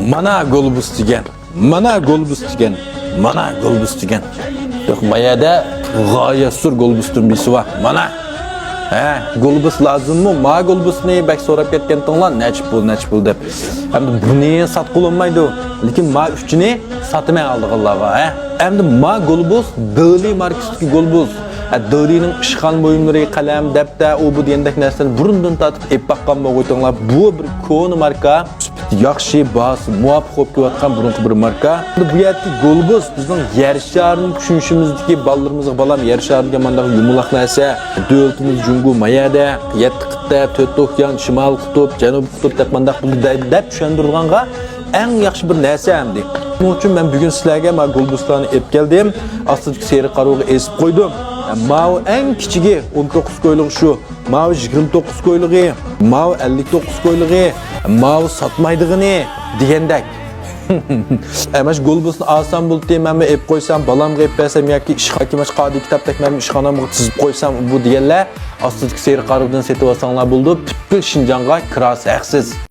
Mana golbus degan. Mana golbus degan. Mana golbus degan. Yo'q, mayada g'oyasur golbusning birisi var. Mana. Golbus lazımmı? Ma golbusni bak so'rab ketgantinglar, nech pul deb. Endi buni sotib olmaydi. Lekin ma uchini sotmay oldiganlarga, Endi ma golbus Dili markasidagi golbus. Dilining ishxon buyumlari, qalam, daftar, u bu degandek narsani burundan tatib ep baqqan bo'g'aytinglar. Bu bir koni marka. Yaxshi bas, muvofiq bo'lib kelayotgan burunqi bir marka. Bu yerda golbus bizning yer sharini tushunishimizdagi balalarimizga balam yer shariga mandaq yumaloq narsa, davlatimiz Jungu mayada, 7 qit'a, 4 okean, shimol qutb, janub qutb deb mandaq bu deb tushundirganga eng yaxshi bir narsa hamdi. Buning uchun men bugun sizlarga ma golbuslarni ep keldim. Astidagi seri qarovga esib qo'ydim. Mao eng kichigi 19 ko'yligi shu. Mao 29 ko'yligi, Mao 59 ko'yligi, Mao satmaydigini degandek. Amash golbusni olsam bo'ldi, menmi ep qo'ysam, balamga ep bersam yoki ish hakimash qodi kitobdek menmi ishxonamga chizib qo'ysam bu deganlar astidagi seri qarovdan setib olsanglar bo'ldi. Butkul Shinjonga kirasi haqsiz.